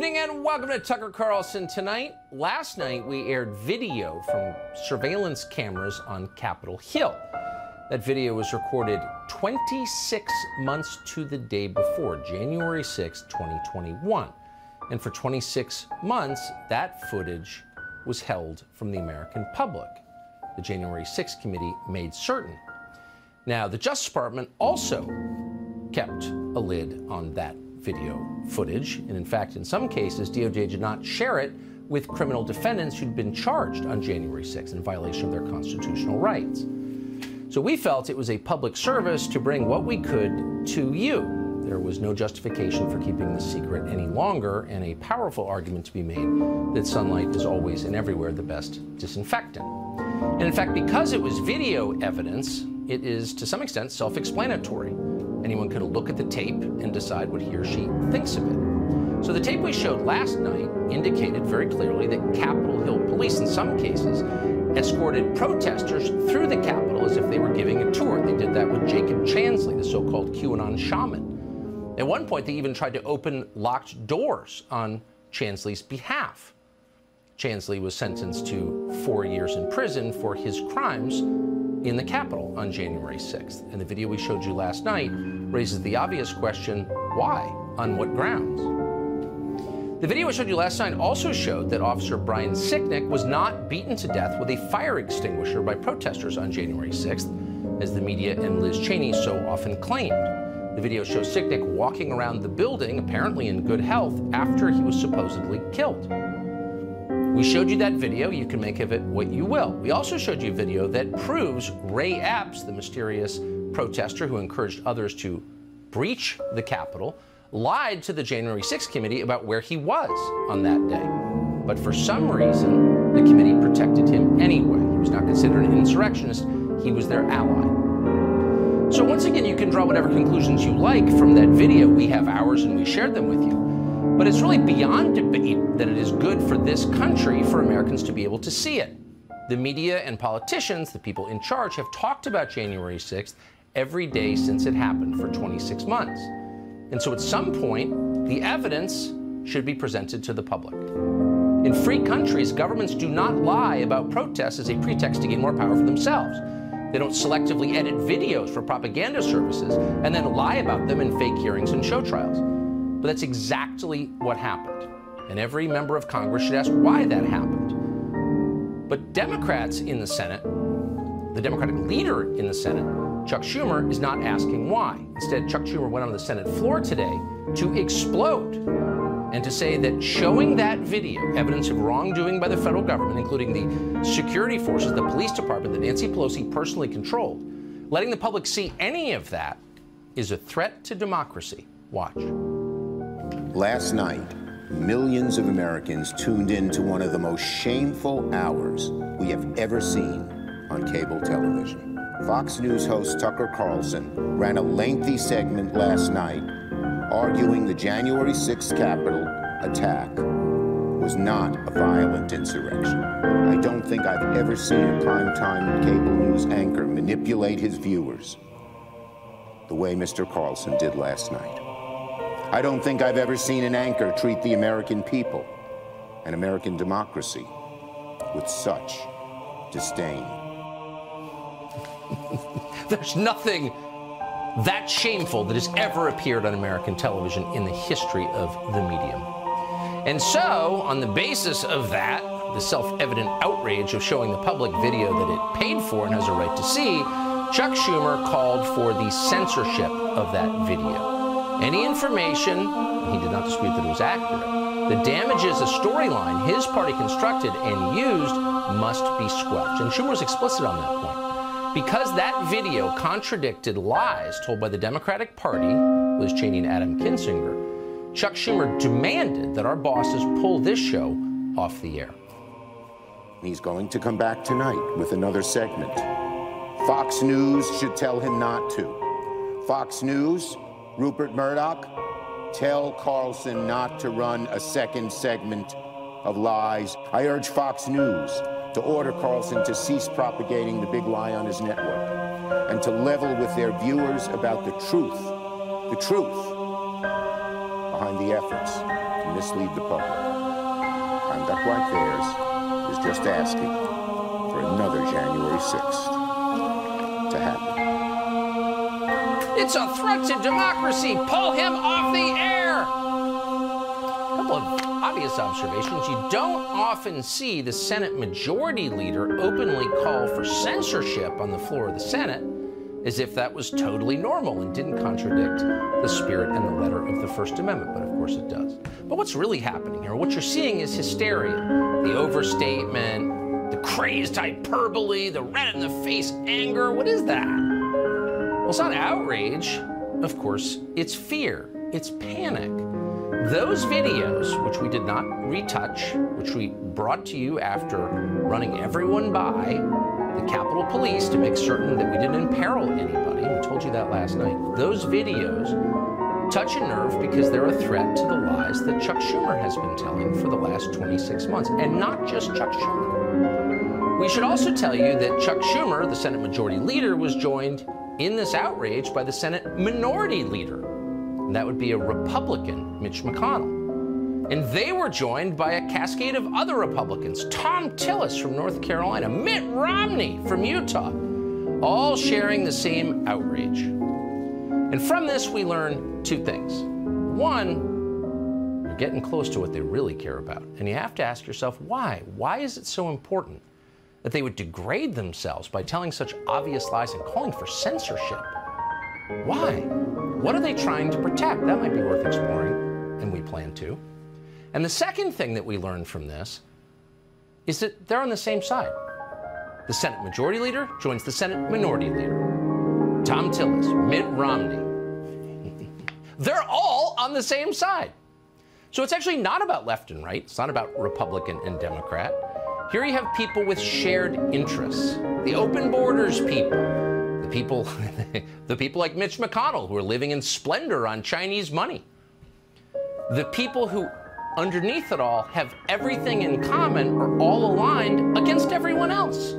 evening and welcome to Tucker Carlson Tonight. Last night we aired video from surveillance cameras on Capitol Hill. That video was recorded 26 months to the day before, January 6, 2021. And for 26 months, that footage was held from the American public. The January 6th committee made certain. Now, the Justice Department also kept a lid on that video footage. And in fact, in some cases, DOJ did not share it with criminal defendants who'd been charged on January 6th in violation of their constitutional rights. So we felt it was a public service to bring what we could to you. There was no justification for keeping the secret any longer, and a powerful argument to be made that sunlight is always and everywhere the best disinfectant. And in fact, because it was video evidence, it is to some extent self-explanatory. Anyone could look at the tape and decide what he or she thinks of it. So the tape we showed last night indicated very clearly that Capitol Hill police, in some cases, escorted protesters through the Capitol as if they were giving a tour. They did that with Jacob Chansley, the so-called QAnon shaman. At one point, they even tried to open locked doors on Chansley's behalf. Chansley was sentenced to 4 years in prison for his crimes in the Capitol on January 6th. And the video we showed you last night raises the obvious question, why? On what grounds? The video we showed you last night also showed that Officer Brian Sicknick was not beaten to death with a fire extinguisher by protesters on January 6th, as the media and Liz Cheney so often claimed. The video shows Sicknick walking around the building, apparently in good health, after he was supposedly killed. We showed you that video. You can make of it what you will. We also showed you a video that proves Ray Epps, the mysterious protester who encouraged others to breach the Capitol, lied to the January 6th committee about where he was on that day. But for some reason, the committee protected him anyway. He was not considered an insurrectionist. He was their ally. So once again, you can draw whatever conclusions you like from that video. We have ours and we shared them with you. But it's really beyond debate that it is good for this country for Americans to be able to see it. The media and politicians, the people in charge, have talked about January 6th every day since it happened for 26 months. And so at some point, the evidence should be presented to the public. In free countries, governments do not lie about protests as a pretext to gain more power for themselves. They don't selectively edit videos for propaganda services and then lie about them in fake hearings and show trials. But that's exactly what happened. And every member of Congress should ask why that happened. But Democrats in the Senate, the Democratic leader in the Senate, Chuck Schumer, is not asking why. Instead, Chuck Schumer went on the Senate floor today to explode and to say that showing that video, evidence of wrongdoing by the federal government, including the security forces, the police department that Nancy Pelosi personally controlled, letting the public see any of that is a threat to democracy. Watch. Last night, millions of Americans tuned in to one of the most shameful hours we have ever seen on cable television. Fox News host Tucker Carlson ran a lengthy segment last night arguing the January 6th Capitol attack was not a violent insurrection. I don't think I've ever seen a primetime cable news anchor manipulate his viewers the way Mr. Carlson did last night. I don't think I've ever seen an anchor treat the American people and American democracy with such disdain. There's nothing that shameful that has ever appeared on American television in the history of the medium. And so, on the basis of that, the self-evident outrage of showing the public video that it paid for and has a right to see, Chuck Schumer called for the censorship of that video. Any information, he did not dispute that it was accurate, that damages a storyline his party constructed and used must be squelched. And Schumer was explicit on that point. Because that video contradicted lies told by the Democratic Party, Liz Cheney and Adam Kinzinger, Chuck Schumer demanded that our bosses pull this show off the air. He's going to come back tonight with another segment. Fox News should tell him not to. Fox News, Rupert Murdoch, tell Carlson not to run a second segment of lies. I urge Fox News to order Carlson to cease propagating the big lie on his network and to level with their viewers about the truth behind the efforts to mislead the public. Conduct like theirs is just asking for another January 6th to happen. It's a threat to democracy. Pull him off the air. A couple of obvious observations. You don't often see the Senate Majority Leader openly call for censorship on the floor of the Senate, as if that was totally normal and didn't contradict the spirit and the letter of the First Amendment, but of course it does. But what's really happening here, what you're seeing is hysteria, the overstatement, the crazed hyperbole, the red-in-the-face anger. What is that? Well, it's not outrage, of course, it's fear, it's panic. Those videos, which we did not retouch, which we brought to you after running everyone by the Capitol Police to make certain that we didn't imperil anybody, we told you that last night, those videos touch a nerve because they're a threat to the lies that Chuck Schumer has been telling for the last 26 months, and not just Chuck Schumer. We should also tell you that Chuck Schumer, the Senate Majority Leader, was joined in this outrage by the Senate Minority Leader, and that would be a Republican, Mitch McConnell. And they were joined by a cascade of other Republicans, Tom Tillis from North Carolina, Mitt Romney from Utah, all sharing the same outrage. And from this, we learn two things. One, you're getting close to what they really care about. And you have to ask yourself, why? Why is it so important that they would degrade themselves by telling such obvious lies and calling for censorship? Why? What are they trying to protect? That might be worth exploring, and we plan to. And the second thing that we learned from this is that they're on the same side. The Senate Majority Leader joins the Senate Minority Leader. Tom Tillis, Mitt Romney. They're all on the same side. So it's actually not about left and right. It's not about Republican and Democrat. Here you have people with shared interests. The open borders people. The people like Mitch McConnell who are living in splendor on Chinese money. The people who underneath it all have everything in common, are all aligned against everyone else.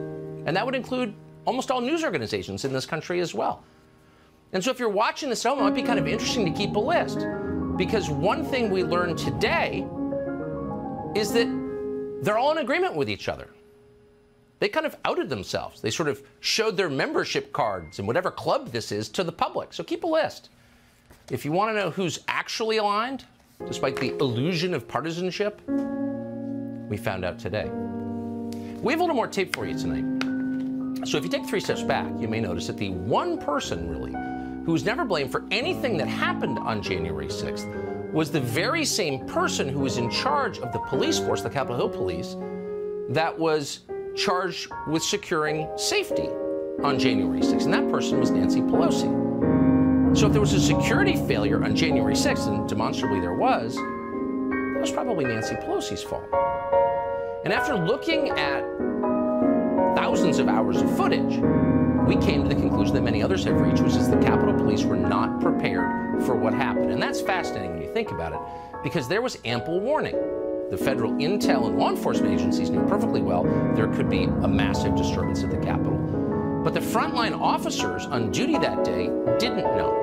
And that would include almost all news organizations in this country as well. And so if you're watching this, it might be kind of interesting to keep a list, because one thing we learned today is that they're all in agreement with each other. They kind of outed themselves. They sort of showed their membership cards in whatever club this is to the public. So keep a list. If you want to know who's actually aligned, despite the illusion of partisanship, we found out today. We have a little more tape for you tonight. So if you take 3 steps back, you may notice that the one person, really, who was never blamed for anything that happened on January 6th was the very same person who was in charge of the police force, the Capitol Hill Police, that was charged with securing safety on January 6th. And that person was Nancy Pelosi. So if there was a security failure on January 6th, and demonstrably there was, that was probably Nancy Pelosi's fault. And after looking at thousands of hours of footage, we came to the conclusion that many others have reached, which is the Capitol Police were not prepared for what happened. And that's fascinating when you think about it, because there was ample warning. The federal intel and law enforcement agencies knew perfectly well there could be a massive disturbance at the Capitol. But the frontline officers on duty that day didn't know.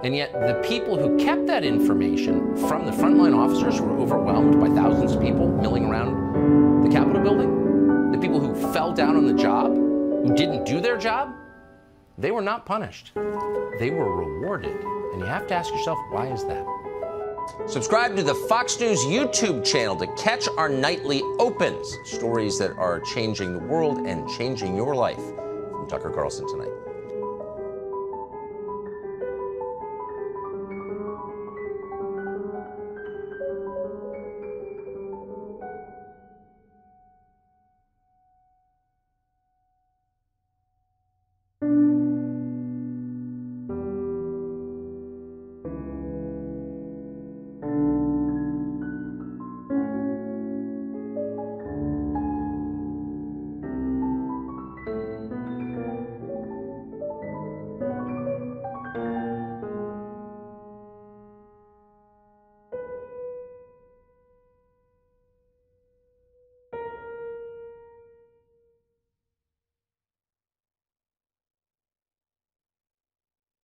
And yet the people who kept that information from the frontline officers who were overwhelmed by thousands of people milling around the Capitol building, the people who fell down on the job, who didn't do their job, they were not punished. They were rewarded. And you have to ask yourself, why is that? Subscribe to the Fox News YouTube channel to catch our nightly opens, stories that are changing the world and changing your life. From Tucker Carlson tonight.